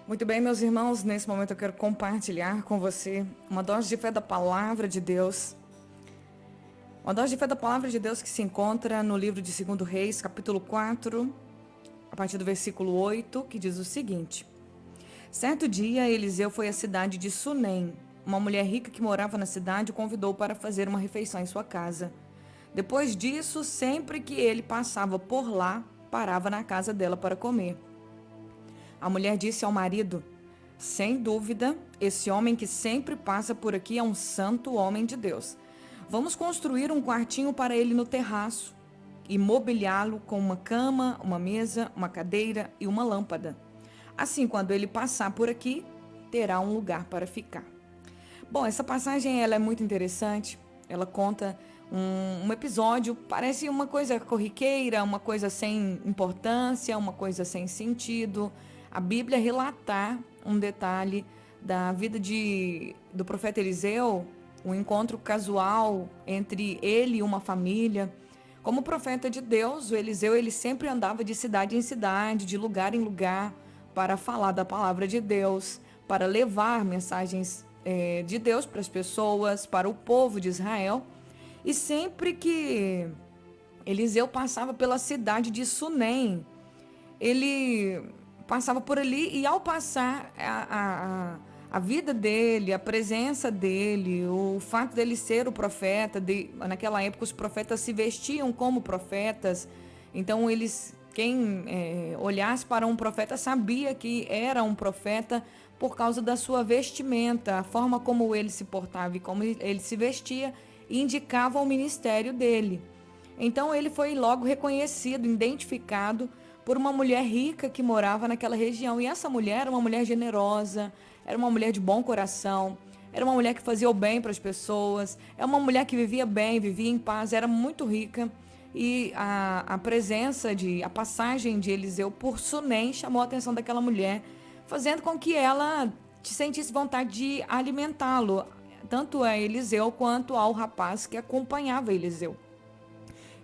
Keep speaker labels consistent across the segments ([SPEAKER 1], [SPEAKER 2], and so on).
[SPEAKER 1] Muito bem, meus irmãos, nesse momento eu quero compartilhar com você uma dose de fé da palavra de Deus. Uma dose de fé da palavra de Deus que se encontra no livro de 2 Reis, capítulo 4, a partir do versículo 8, que diz o seguinte: Certo dia, Eliseu foi à cidade de Sunem. Uma mulher rica que morava na cidade o convidou para fazer uma refeição em sua casa. Depois disso, sempre que ele passava por lá, parava na casa dela para comer. A mulher disse ao marido: Sem dúvida, esse homem que sempre passa por aqui é um santo homem de Deus. Vamos construir um quartinho para ele no terraço e mobiliá-lo com uma cama, uma mesa, uma cadeira e uma lâmpada. Assim, quando ele passar por aqui, terá um lugar para ficar. Bom, essa passagem ela é muito interessante. Ela conta um episódio, parece uma coisa corriqueira, uma coisa sem importância, uma coisa sem sentido. A Bíblia relatar um detalhe da vida do profeta Eliseu, um encontro casual entre ele e uma família. Como profeta de Deus, o Eliseu ele sempre andava de cidade em cidade, de lugar em lugar, para falar da palavra de Deus, para levar mensagens de Deus para as pessoas, para o povo de Israel. E sempre que Eliseu passava pela cidade de Sunem, ele passava por ali e ao passar a vida dele, a presença dele, o fato dele ser o profeta, naquela época os profetas se vestiam como profetas, então quem olhasse para um profeta sabia que era um profeta por causa da sua vestimenta, a forma como ele se portava e como ele se vestia indicava o ministério dele. Então ele foi logo reconhecido, identificado por uma mulher rica que morava naquela região. E essa mulher era uma mulher generosa, era uma mulher de bom coração, era uma mulher que fazia o bem para as pessoas, é uma mulher que vivia bem, vivia em paz, era muito rica. E a passagem de Eliseu por Sunem chamou a atenção daquela mulher, fazendo com que ela sentisse vontade de alimentá-lo, tanto a Eliseu quanto ao rapaz que acompanhava Eliseu.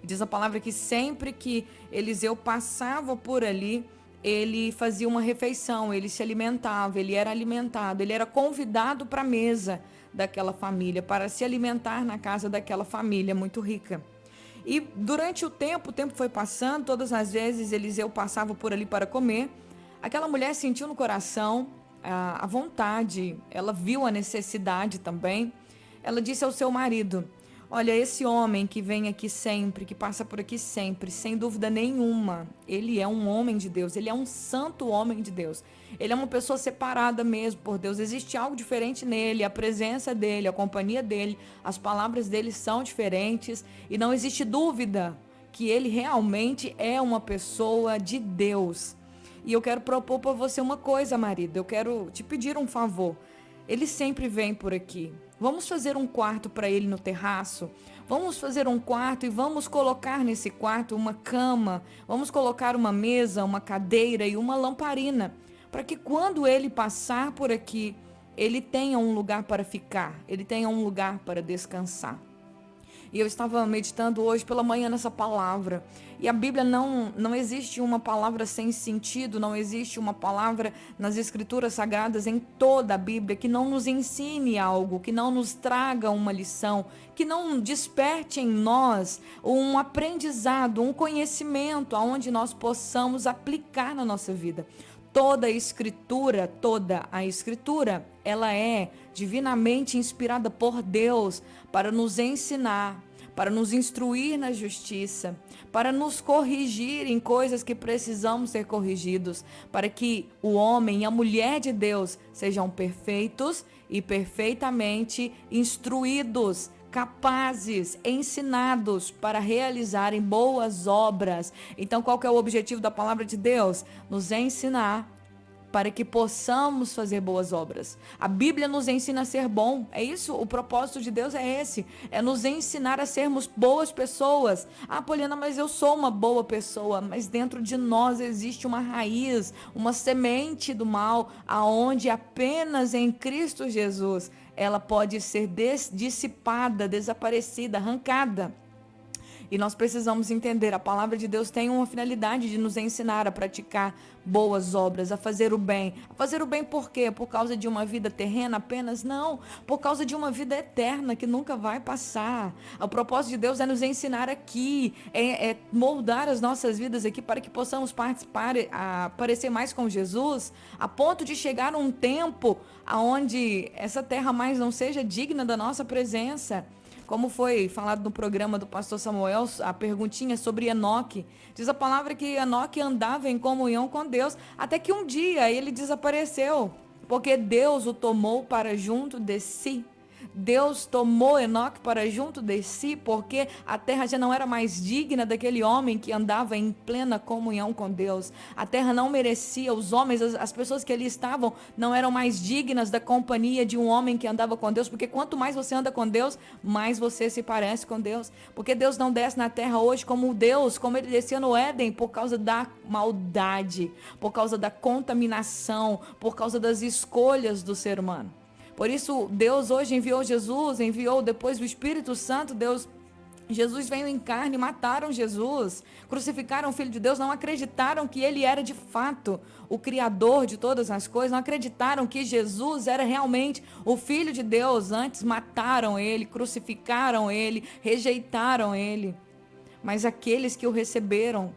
[SPEAKER 1] Diz a palavra que sempre que Eliseu passava por ali, ele fazia uma refeição, ele se alimentava, ele era alimentado, ele era convidado para a mesa daquela família, para se alimentar na casa daquela família muito rica. E durante o tempo foi passando, todas as vezes Eliseu passava por ali para comer, aquela mulher sentiu no coração a vontade, ela viu a necessidade também. Ela disse ao seu marido: Olha, esse homem que vem aqui sempre, que passa por aqui sempre, sem dúvida nenhuma, ele é um homem de Deus, ele é um santo homem de Deus. Ele é uma pessoa separada mesmo por Deus, existe algo diferente nele, a presença dele, a companhia dele, as palavras dele são diferentes e não existe dúvida que ele realmente é uma pessoa de Deus. E eu quero propor para você uma coisa, marido, eu quero te pedir um favor. Ele sempre vem por aqui. Vamos fazer um quarto para ele no terraço? Vamos fazer um quarto e vamos colocar nesse quarto uma cama, vamos colocar uma mesa, uma cadeira e uma lamparina, para que quando ele passar por aqui, ele tenha um lugar para ficar, ele tenha um lugar para descansar. E eu estava meditando hoje pela manhã nessa palavra. E a Bíblia não existe uma palavra sem sentido, não existe uma palavra nas Escrituras Sagradas, em toda a Bíblia, que não nos ensine algo, que não nos traga uma lição, que não desperte em nós um aprendizado, um conhecimento, aonde nós possamos aplicar na nossa vida. Toda a escritura, ela é divinamente inspirada por Deus para nos ensinar, para nos instruir na justiça, para nos corrigir em coisas que precisamos ser corrigidos, para que o homem e a mulher de Deus sejam perfeitos e perfeitamente instruídos, capazes, ensinados para realizarem boas obras. Então, qual que é o objetivo da palavra de Deus? Nos ensinar para que possamos fazer boas obras. A Bíblia nos ensina a ser bom. É isso, o propósito de Deus é esse. É nos ensinar a sermos boas pessoas. Ah, Poliana, mas eu sou uma boa pessoa. Mas dentro de nós existe uma raiz, uma semente do mal, aonde apenas em Cristo Jesus ela pode ser dissipada, desaparecida, arrancada. E nós precisamos entender, a palavra de Deus tem uma finalidade de nos ensinar a praticar boas obras, a fazer o bem. A fazer o bem por quê? Por causa de uma vida terrena apenas? Não, por causa de uma vida eterna que nunca vai passar. O propósito de Deus é nos ensinar aqui, é moldar as nossas vidas aqui para que possamos participar, parecer mais com Jesus, a ponto de chegar um tempo onde essa terra mais não seja digna da nossa presença. Como foi falado no programa do pastor Samuel, a perguntinha sobre Enoque. Diz a palavra que Enoque andava em comunhão com Deus, até que um dia ele desapareceu, porque Deus o tomou para junto de si. Deus tomou Enoque para junto de si, porque a terra já não era mais digna daquele homem que andava em plena comunhão com Deus. A terra não merecia, os homens, as pessoas que ali estavam, não eram mais dignas da companhia de um homem que andava com Deus, porque quanto mais você anda com Deus, mais você se parece com Deus. Porque Deus não desce na terra hoje como Deus, como ele descia no Éden, por causa da maldade, por causa da contaminação, por causa das escolhas do ser humano. Por isso, Deus hoje enviou Jesus, enviou depois o Espírito Santo. Jesus veio em carne, mataram Jesus, crucificaram o Filho de Deus, não acreditaram que ele era de fato o Criador de todas as coisas, não acreditaram que Jesus era realmente o Filho de Deus. Antes mataram ele, crucificaram ele, rejeitaram ele. Mas aqueles que o receberam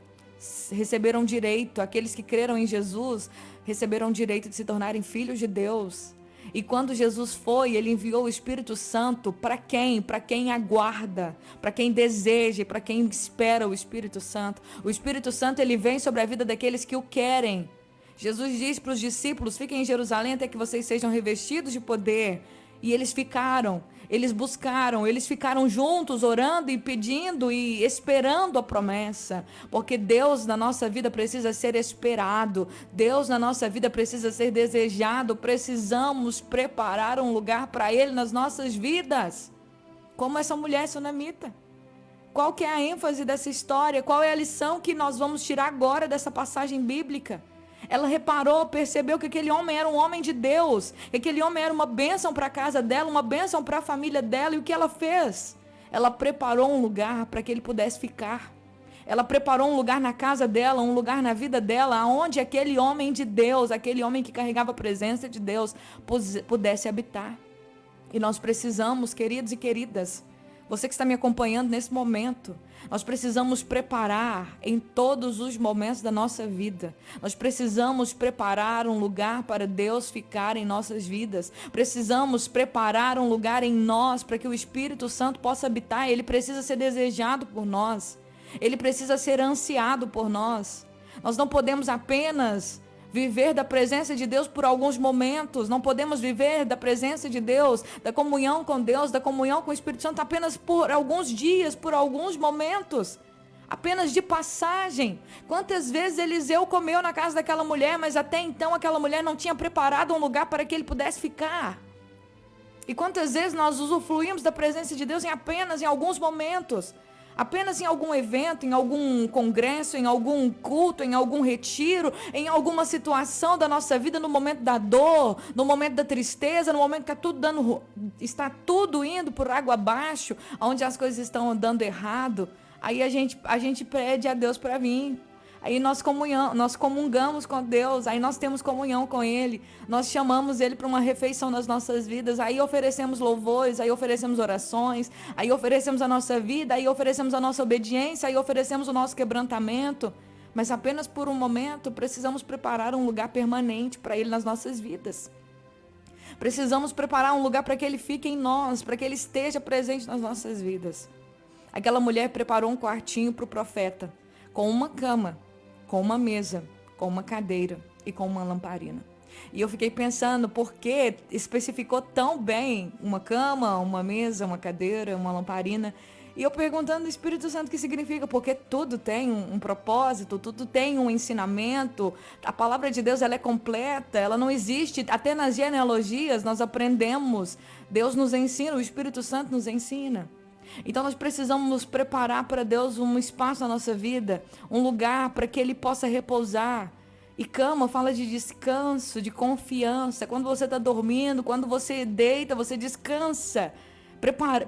[SPEAKER 1] direito, aqueles que creram em Jesus, receberam direito de se tornarem filhos de Deus. E quando Jesus foi, ele enviou o Espírito Santo para quem? Para quem aguarda, para quem deseja, para quem espera o Espírito Santo. O Espírito Santo, ele vem sobre a vida daqueles que o querem. Jesus diz para os discípulos: fiquem em Jerusalém até que vocês sejam revestidos de poder. E eles ficaram, eles buscaram, eles ficaram juntos orando e pedindo e esperando a promessa. Porque Deus na nossa vida precisa ser esperado. Deus na nossa vida precisa ser desejado. Precisamos preparar um lugar para Ele nas nossas vidas. Como essa mulher sunamita. Qual que é a ênfase dessa história? Qual é a lição que nós vamos tirar agora dessa passagem bíblica? Ela reparou, percebeu que aquele homem era um homem de Deus, que aquele homem era uma bênção para a casa dela, uma bênção para a família dela. E o que ela fez? Ela preparou um lugar para que ele pudesse ficar. Ela preparou um lugar na casa dela, um lugar na vida dela, onde aquele homem de Deus, aquele homem que carregava a presença de Deus, pudesse habitar. E nós precisamos, queridos e queridas, você que está me acompanhando nesse momento, nós precisamos preparar em todos os momentos da nossa vida. Nós precisamos preparar um lugar para Deus ficar em nossas vidas. Precisamos preparar um lugar em nós para que o Espírito Santo possa habitar. Ele precisa ser desejado por nós. Ele precisa ser ansiado por nós. Nós não podemos apenas viver da presença de Deus por alguns momentos. Não podemos viver da presença de Deus, da comunhão com Deus, da comunhão com o Espírito Santo apenas por alguns dias, por alguns momentos. Apenas de passagem. Quantas vezes Eliseu comeu na casa daquela mulher, mas até então aquela mulher não tinha preparado um lugar para que ele pudesse ficar. E quantas vezes nós usufruímos da presença de Deus apenas em alguns momentos. Apenas em algum evento, em algum congresso, em algum culto, em algum retiro, em alguma situação da nossa vida, no momento da dor, no momento da tristeza, no momento que está tudo indo por água abaixo, onde as coisas estão andando errado. Aí a gente pede a Deus para vir. Aí nós comungamos com Deus, aí nós temos comunhão com Ele, nós chamamos Ele para uma refeição nas nossas vidas, aí oferecemos louvores, aí oferecemos orações, aí oferecemos a nossa vida, aí oferecemos a nossa obediência, aí oferecemos o nosso quebrantamento, mas apenas por um momento precisamos preparar um lugar permanente para Ele nas nossas vidas. Precisamos preparar um lugar para que Ele fique em nós, para que Ele esteja presente nas nossas vidas. Aquela mulher preparou um quartinho para o profeta, com uma cama, com uma mesa, com uma cadeira e com uma lamparina. E eu fiquei pensando, por que especificou tão bem uma cama, uma mesa, uma cadeira, uma lamparina? E eu perguntando ao Espírito Santo o que significa, porque tudo tem um propósito, tudo tem um ensinamento. A palavra de Deus, ela é completa, ela não existe. Até nas genealogias nós aprendemos, Deus nos ensina, o Espírito Santo nos ensina. Então nós precisamos nos preparar para Deus um espaço na nossa vida, um lugar para que Ele possa repousar. E cama fala de descanso, de confiança. Quando você está dormindo, quando você deita, você descansa.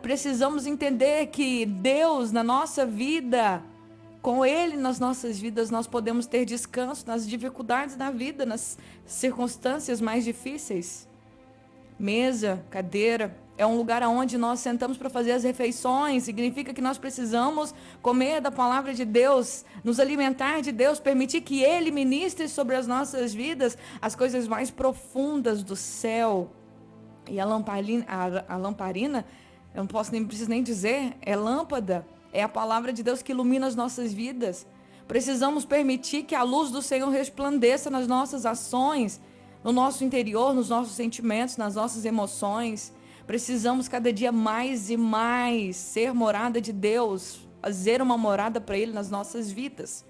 [SPEAKER 1] Precisamos entender que Deus na nossa vida, com Ele nas nossas vidas, nós podemos ter descanso nas dificuldades da vida, nas circunstâncias mais difíceis. Mesa, cadeira, é um lugar onde nós sentamos para fazer as refeições. Significa que nós precisamos comer da palavra de Deus, nos alimentar de Deus, permitir que Ele ministre sobre as nossas vidas as coisas mais profundas do céu. E a lamparina, eu não preciso nem dizer, é lâmpada, é a palavra de Deus que ilumina as nossas vidas. Precisamos permitir que a luz do Senhor resplandeça nas nossas ações, no nosso interior, nos nossos sentimentos, nas nossas emoções. Precisamos cada dia mais e mais ser morada de Deus, fazer uma morada para Ele nas nossas vidas.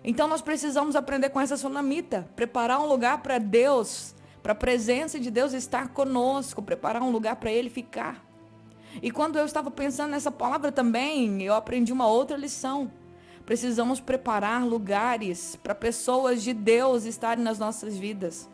[SPEAKER 1] Então nós precisamos aprender com essa sunamita, preparar um lugar para Deus, para a presença de Deus estar conosco, preparar um lugar para Ele ficar. E quando eu estava pensando nessa palavra também, eu aprendi uma outra lição. Precisamos preparar lugares para pessoas de Deus estarem nas nossas vidas.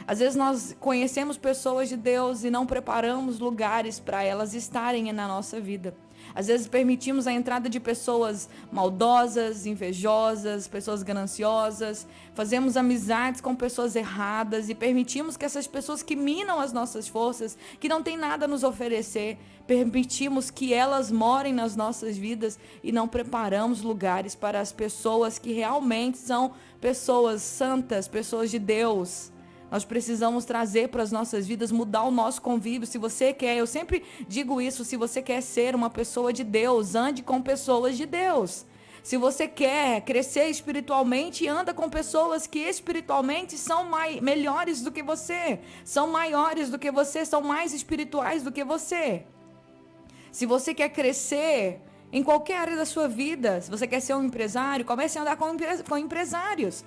[SPEAKER 1] Às vezes nós conhecemos pessoas de Deus e não preparamos lugares para elas estarem na nossa vida. Às vezes permitimos a entrada de pessoas maldosas, invejosas, pessoas gananciosas. Fazemos amizades com pessoas erradas e permitimos que essas pessoas que minam as nossas forças, que não têm nada a nos oferecer, permitimos que elas morem nas nossas vidas e não preparamos lugares para as pessoas que realmente são pessoas santas, pessoas de Deus. Nós precisamos trazer para as nossas vidas, mudar o nosso convívio. Se você quer, eu sempre digo isso, se você quer ser uma pessoa de Deus, ande com pessoas de Deus. Se você quer crescer espiritualmente, anda com pessoas que espiritualmente são melhores do que você, são maiores do que você, são mais espirituais do que você. Se você quer crescer em qualquer área da sua vida, se você quer ser um empresário, comece a andar com empresários.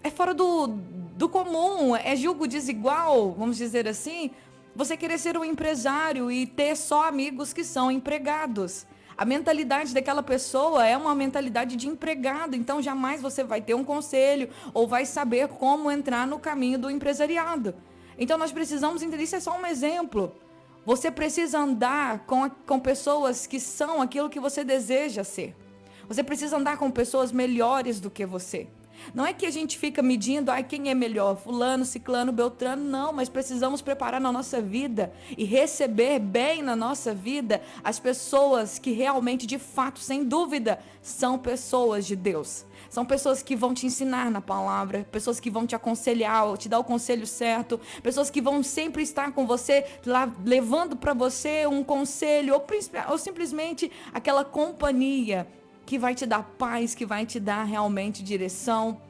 [SPEAKER 1] É fora do comum, é julgo desigual, vamos dizer assim, você querer ser um empresário e ter só amigos que são empregados. A mentalidade daquela pessoa é uma mentalidade de empregado, então jamais você vai ter um conselho ou vai saber como entrar no caminho do empresariado. Então nós precisamos entender, isso é só um exemplo. Você precisa andar com pessoas que são aquilo que você deseja ser. Você precisa andar com pessoas melhores do que você. Não é que a gente fica medindo quem é melhor, fulano, ciclano, beltrano, não, mas precisamos preparar na nossa vida e receber bem na nossa vida as pessoas que realmente, de fato, sem dúvida, são pessoas de Deus. São pessoas que vão te ensinar na palavra, pessoas que vão te aconselhar, te dar o conselho certo, pessoas que vão sempre estar com você, lá, levando para você um conselho ou simplesmente aquela companhia que vai te dar paz, que vai te dar realmente direção.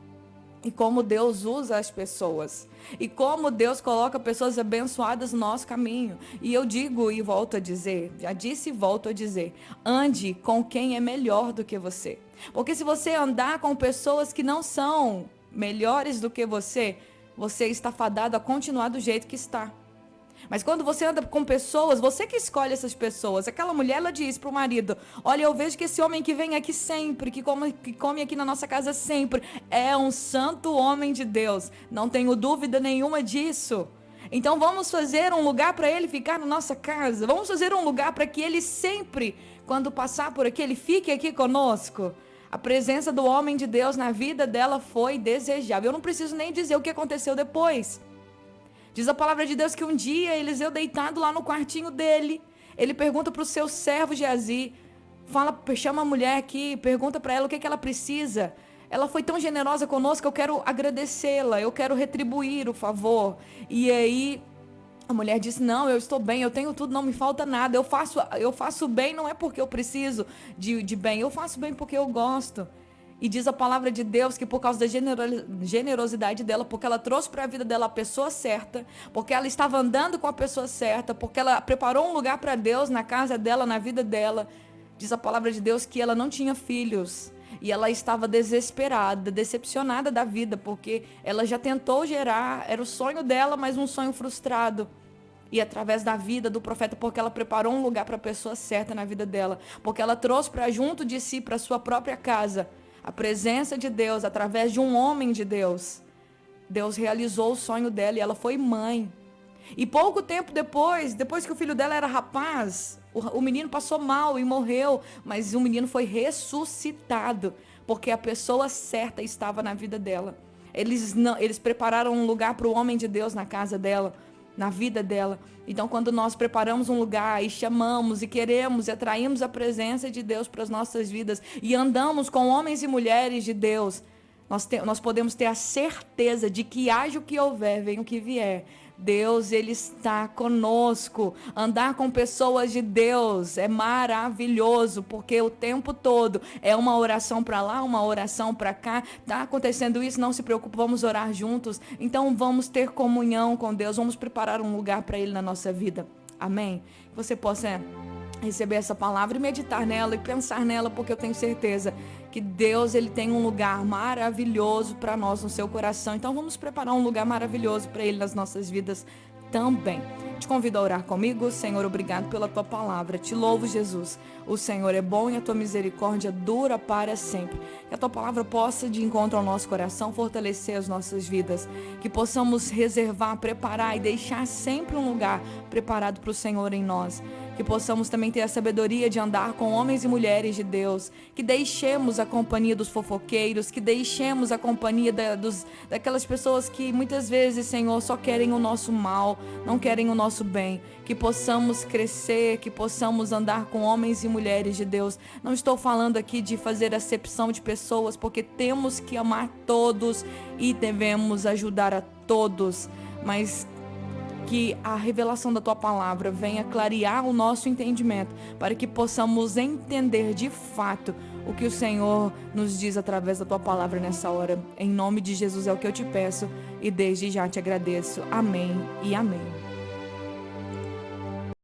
[SPEAKER 1] E como Deus usa as pessoas. E como Deus coloca pessoas abençoadas no nosso caminho. E eu digo e volto a dizer, já disse e volto a dizer, ande com quem é melhor do que você. Porque se você andar com pessoas que não são melhores do que você, você está fadado a continuar do jeito que está. Mas quando você anda com pessoas, você que escolhe essas pessoas. Aquela mulher, ela diz para o marido, olha, eu vejo que esse homem que vem aqui sempre, que come aqui na nossa casa sempre, é um santo homem de Deus. Não tenho dúvida nenhuma disso. Então vamos fazer um lugar para ele ficar na nossa casa. Vamos fazer um lugar para que ele sempre, quando passar por aqui, ele fique aqui conosco. A presença do homem de Deus na vida dela foi desejável. Eu não preciso nem dizer o que aconteceu depois. Diz a palavra de Deus que um dia Eliseu, deitado lá no quartinho dele, ele pergunta para o seu servo Geazi, chama a mulher aqui, pergunta para ela o que ela precisa. Ela foi tão generosa conosco, eu quero agradecê-la, eu quero retribuir o favor. E aí a mulher disse, não, eu estou bem, eu tenho tudo, não me falta nada, eu faço bem, não é porque eu preciso de bem, eu faço bem porque eu gosto. E diz a palavra de Deus que por causa da generosidade dela, porque ela trouxe para a vida dela a pessoa certa, porque ela estava andando com a pessoa certa, porque ela preparou um lugar para Deus na casa dela, na vida dela, diz a palavra de Deus que ela não tinha filhos. E ela estava desesperada, decepcionada da vida, porque ela já tentou gerar, era o sonho dela, mas um sonho frustrado. E através da vida do profeta, porque ela preparou um lugar para a pessoa certa na vida dela, porque ela trouxe para junto de si, para sua própria casa, a presença de Deus, através de um homem de Deus. Deus realizou o sonho dela e ela foi mãe. E pouco tempo depois que o filho dela era rapaz, o menino passou mal e morreu, mas o menino foi ressuscitado, porque a pessoa certa estava na vida dela. Eles prepararam um lugar para o homem de Deus na casa dela, na vida dela. Então, quando nós preparamos um lugar e chamamos e queremos e atraímos a presença de Deus para as nossas vidas e andamos com homens e mulheres de Deus, nós podemos ter a certeza de que haja o que houver, venha o que vier, Deus, Ele está conosco. Andar com pessoas de Deus é maravilhoso, porque o tempo todo é uma oração para lá, uma oração para cá. Está acontecendo isso, não se preocupe, vamos orar juntos. Então vamos ter comunhão com Deus, vamos preparar um lugar para Ele na nossa vida. Amém? Que você possa receber essa palavra e meditar nela e pensar nela, porque eu tenho certeza que Deus, Ele tem um lugar maravilhoso para nós no seu coração. Então vamos preparar um lugar maravilhoso para Ele nas nossas vidas também. Te convido a orar comigo. Senhor, obrigado pela tua palavra. Te louvo, Jesus. O Senhor é bom e a tua misericórdia dura para sempre. Que a tua palavra possa de encontro ao nosso coração fortalecer as nossas vidas. Que possamos reservar, preparar e deixar sempre um lugar preparado para o Senhor em nós. Que possamos também ter a sabedoria de andar com homens e mulheres de Deus. Que deixemos a companhia dos fofoqueiros. Que deixemos a companhia daquelas pessoas que muitas vezes, Senhor, só querem o nosso mal, não querem o nosso bem. Que possamos crescer, que possamos andar com homens e mulheres de Deus. Não estou falando aqui de fazer acepção de pessoas, porque temos que amar todos e devemos ajudar a todos. Mas que a revelação da tua palavra venha clarear o nosso entendimento, para que possamos entender de fato o que o Senhor nos diz através da tua palavra nessa hora. Em nome de Jesus é o que eu te peço e desde já te agradeço. Amém e amém.